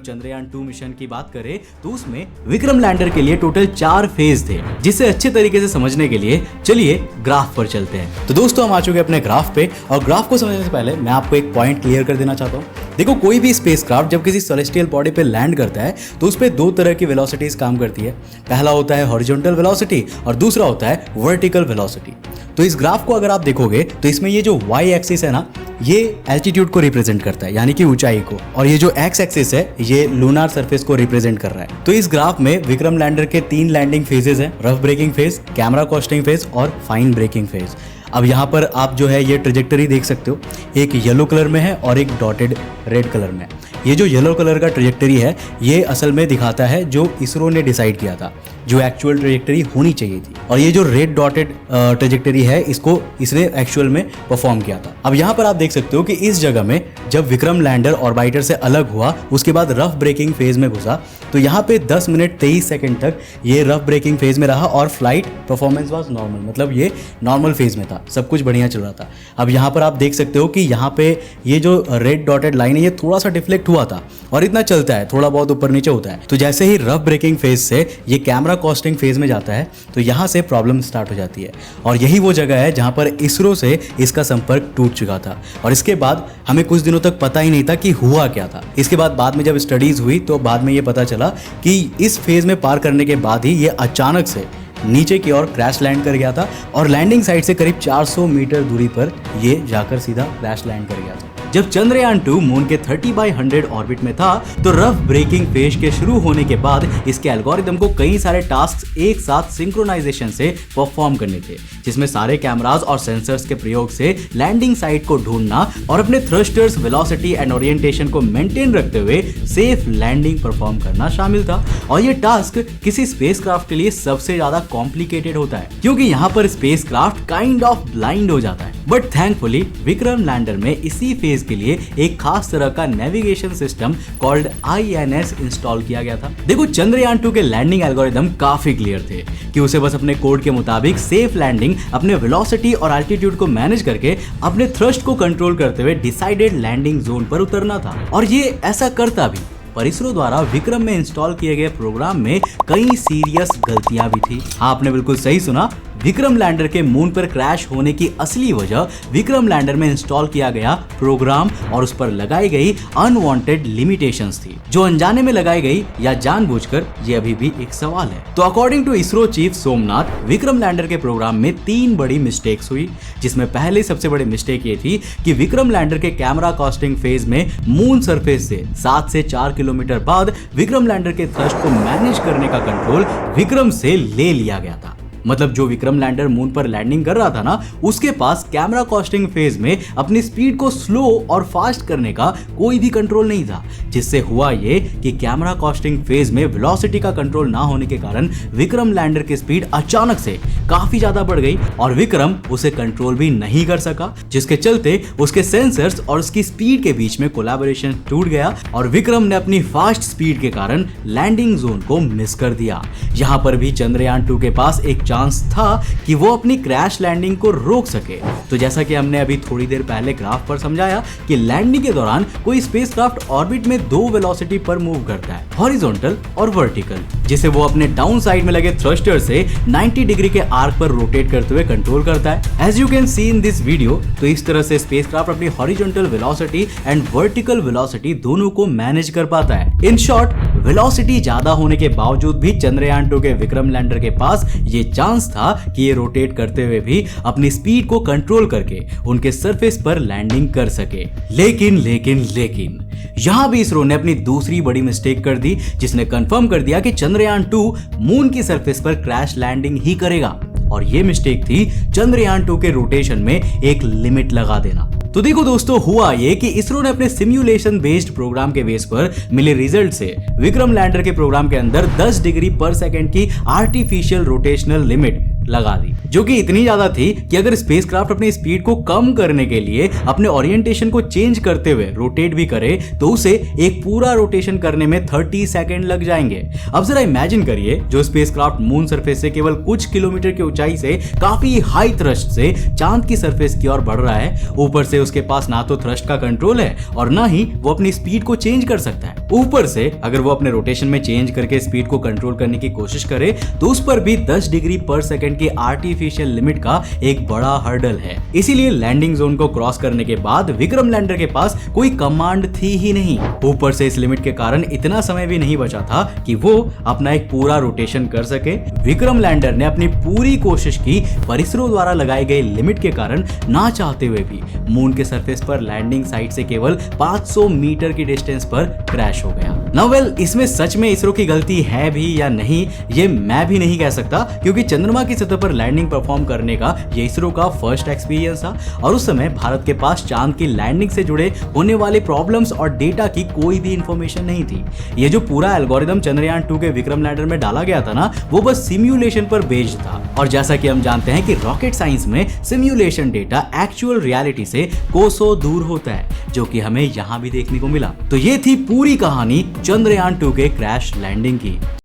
Chandrayaan 2 mission की बात करें तो उसमें विक्रम लैंडर के लिए टोटल 4 फेज थे, जिसे अच्छे तरीके से समझने के लिए चलिए ग्राफ पर चलते हैं। तो दोस्तों हम आ चुके हैं अपने ग्राफ पे, और ग्राफ को समझने से पहले मैं आपको एक पॉइंट क्लियर कर देना चाहता हूँ। देखो, कोई भी स्पेसक्राफ्ट जब किसी सेलेस्टियल बॉडी पे लैंड करता है तो उस पे दो तरह की वेलोसिटीज काम करती है। पहला होता है हॉरिजॉन्टल वेलोसिटी और दूसरा होता है वर्टिकल वेलोसिटी। तो इस ग्राफ को अगर आप देखोगे तो इसमें ये जो वाई एक्सिस है ना, ये एल्टीट्यूड को रिप्रेजेंट करता है, यानी कि ऊंचाई को, और ये जो एक्स एक्सिस है ये लूनार सरफेस को रिप्रेजेंट कर रहा है। तो इस ग्राफ में विक्रम लैंडर के 3 लैंडिंग फेजेस हैं, rough breaking phase, camera costing phase और फाइन ब्रेकिंग फेज। अब यहाँ पर आप जो है ये ट्रेजेक्टरी देख सकते हो, एक येलो कलर में है और एक डॉटेड रेड कलर में। ये जो येलो कलर का ट्रेजेक्टरी है ये असल में दिखाता है जो इसरो ने डिसाइड किया था, जो एक्चुअल ट्रेजेक्टरी होनी चाहिए थी, और ये जो रेड डॉटेड ट्रेजेक्टरी है इसको इसने एक्चुअल में परफॉर्म किया था। अब यहाँ पर आप देख सकते हो कि इस जगह में जब विक्रम लैंडर ऑर्बिटर से अलग हुआ, उसके बाद रफ ब्रेकिंग फेज में घुसा, तो यहाँ पे 10 मिनट 23 सेकंड तक ये रफ ब्रेकिंग फेज में रहा और फ्लाइट परफॉर्मेंस वाज नॉर्मल, मतलब ये नॉर्मल फेज में था, सब कुछ बढ़िया चल रहा था। अब यहाँ पर आप देख सकते हो कि यहाँ पे ये जो रेड डॉटेड लाइन है ये थोड़ा सा डिफ्लेक्ट हुआ था, और इतना चलता है, थोड़ा बहुत ऊपर नीचे होता है। तो जैसे ही रफ ब्रेकिंग फेज से ये कैमरा कोस्टिंग फेज में जाता है तो यहाँ से प्रॉब्लम स्टार्ट हो जाती है, और यही वो जगह है जहाँ पर इसरो से इसका संपर्क टूट चुका था। और इसके बाद हमें कुछ दिनों तक पता ही नहीं था कि हुआ क्या था। इसके बाद में जब स्टडीज हुई तो बाद में ये पता चला कि इस फेज में पार करने के बाद ही ये अचानक से नीचे की ओर क्रैश लैंड कर गया था, और लैंडिंग साइट से करीब 400 मीटर दूरी पर ये जाकर सीधा क्रैश लैंड कर गया था। जब चंद्रयान 2 मून के 30/100 ऑर्बिट में था तो रफ ब्रेकिंग फेज के शुरू होने के बाद इसके एल्गोरिदम को कई सारे टास्क एक साथ सिंक्रोनाइजेशन से परफॉर्म करने थे, जिसमें सारे कैमरास और सेंसर्स के प्रयोग से लैंडिंग साइट को ढूंढना और अपने थ्रस्टर्स, वेलोसिटी एंड ओरिएंटेशन को मेंटेन रखते हुए सेफ लैंडिंग परफॉर्म करना शामिल था। और ये टास्क किसी स्पेसक्राफ्ट के लिए सबसे ज्यादा कॉम्प्लिकेटेड होता है, क्योंकि यहाँ पर स्पेसक्राफ्ट काइंड ऑफ ब्लाइंड हो जाता है। बट थैंकफुली विक्रम लैंडर में इसी फेज के लिए एक खास तरह का navigation system called INS install किया गया था। देखो, चंद्रयान 2 के लैंडिंग एल्गोरिदम काफी क्लियर थे कि उसे बस अपने कोड के मुताबिक सेफ लैंडिंग, अपने वेलोसिटी और एल्टीट्यूड को मैनेज करके अपने थ्रस्ट को कंट्रोल करते हुए डिसाइडेड लैंडिंग जोन पर उतरना था, और ये ऐसा करता भी। पर इसरो द्वारा विक्रम में इंस्टॉल किए गए प्रोग्राम में कई सीरियस गलतियां भी थी। हाँ, आपने बिल्कुल सही सुना, विक्रम लैंडर के मून पर क्रैश होने की असली वजह विक्रम लैंडर में इंस्टॉल किया गया प्रोग्राम और उस पर लगाई गई अनवांटेड लिमिटेशंस थी, जो अनजाने में लगाई गई या जानबूझकर, ये अभी भी एक सवाल है। तो according to ISRO chief Somnath, Vikram lander के प्रोग्राम में 3 बड़ी मिस्टेक्स हुई, जिसमें पहले सबसे बड़ी मिस्टेक ये थी कि विक्रम लैंडर के कैमरा कोस्टिंग फेज में मून सरफेस से 7 से 4 किलोमीटर बाद विक्रम लैंडर के थ्रस्ट को मैनेज करने का कंट्रोल विक्रम से ले लिया गया था। मतलब जो विक्रम लैंडर मून पर लैंडिंग कर रहा था ना, उसके पास कैमरा कोस्टिंग फेज में अपनी स्पीड को स्लो और फास्ट करने का कोई भी कंट्रोल नहीं था, जिससे हुआ ये कि कैमरा कोस्टिंग फेज में वेलोसिटी का कंट्रोल ना होने के कारण विक्रम लैंडर की स्पीड अचानक से काफी ज्यादा बढ़ गई और विक्रम उसे कंट्रोल भी नहीं कर सका, जिसके चलते उसके सेंसर्स और उसकी स्पीड के बीच में कोलैबोरेशन टूट गया और विक्रम ने अपनी फास्ट स्पीड के कारण लैंडिंग जोन को मिस कर दिया। यहाँ पर भी चंद्रयान 2 के पास एक चांस था कि वो अपनी क्रैश लैंडिंग को रोक सके। तो जैसा कि हमने अभी थोड़ी देर पहले ग्राफ पर समझाया कि लैंडिंग के दौरान कोई स्पेसक्राफ्ट ऑर्बिट में 2 वेलोसिटी पर मूव करता है, हॉरिजॉन्टल और वर्टिकल, जिसे वो अपने डाउन साइड में लगे थ्रस्टर से 90 डिग्री के आर्क पर रोटेट करते हुए कंट्रोल करता है। As you can see in this video, तो इस तरह से स्पेसक्राफ्ट अपनी horizontal velocity and vertical velocity दोनों को मैनेज कर पाता है। इन शॉर्ट, वेलोसिटी ज्यादा होने के बावजूद भी चंद्रयान 2 के विक्रम लैंडर के पास ये चांस था कि ये रोटेट करते हुए भी अपनी स्पीड को कंट्रोल करके उनके सरफेस पर लैंडिंग कर सके। लेकिन यहां भी इसरो ने अपनी दूसरी बड़ी मिस्टेक कर दी, जिसने कंफर्म कर दिया कि चंद्रयान 2 मून की सरफेस पर क्रैश लैंडिंग ही करेगा। और ये मिस्टेक थी चंद्रयान 2 के रोटेशन में एक लिमिट लगा देना। तो देखो दोस्तों, हुआ ये कि इसरो ने अपने सिमुलेशन बेस्ड प्रोग्राम के बेस पर मिले रिजल्ट से विक्रम लैंडर के प्रोग्राम के अंदर 10 डिग्री पर सेकंड की आर्टिफिशियल रोटेशनल लिमिट लगा दी, जो कि इतनी ज्यादा थी कि अगर स्पेसक्राफ्ट अपनी स्पीड को कम करने के लिए अपने ओरिएंटेशन को चेंज करते हुए रोटेट भी करे तो उसे एक पूरा रोटेशन करने में 30 सेकंड लग जाएंगे। अब जरा इमेजिन करिए, जो स्पेसक्राफ्ट मून सरफेस से केवल कुछ किलोमीटर की ऊंचाई से काफी हाई थ्रस्ट से चांद की सरफेस की ओर बढ़ रहा है, ऊपर से उसके पास ना तो थ्रस्ट का कंट्रोल है और ना ही वो अपनी स्पीड को चेंज कर सकता है। ऊपर से अगर वो अपने रोटेशन में चेंज करके स्पीड को कंट्रोल करने की कोशिश करे तो उस पर भी 10 डिग्री पर सेकंड की आर्टिफिशियल लिमिट का एक बड़ा हर्डल है। इसीलिए लैंडिंग जोन को क्रॉस करने के बाद विक्रम लैंडर के पास कोई कमांड थी ही नहीं। ऊपर से इस लिमिट के कारण इतना समय भी नहीं बचा था कि वो अपना एक पूरा रोटेशन कर सके। विक्रम लैंडर ने अपनी पूरी कोशिश की, पर इसरो द्वारा लगाई गई लिमिट के कारण ना चाहते हुए भी मून के सरफेस पर लैंडिंग साइट से केवल 500 मीटर की डिस्टेंस पर क्रैश हो गया। नाउ वेल, इसमें सच में इसरो की गलती है भी या नहीं ये मैं भी नहीं कह सकता, क्योंकि चंद्रमा की सतह पर लैंडिंग परफॉर्म करने का ये इसरो का फर्स्ट एक्सपीरियंस था और उस समय भारत के पास चांद की लैंडिंग से जुड़े होने वाले प्रॉब्लम्स और डेटा की कोई भी इंफॉर्मेशन नहीं थी। ये जो पूरा एल्गोरिदम चंद्रयान 2 के विक्रम लैंडर में डाला गया था ना, वो बस सिम्युलेशन पर बेस्ड था और जैसा कि हम जानते हैं कि रॉकेट साइंस में सिम्युलेशन डेटा एक्चुअल रियलिटी से कोसों दूर होता है, जो कि हमें यहाँ भी देखने को मिला। तो ये थी पूरी कहानी चंद्रयान 2 के क्रैश लैंडिंग की।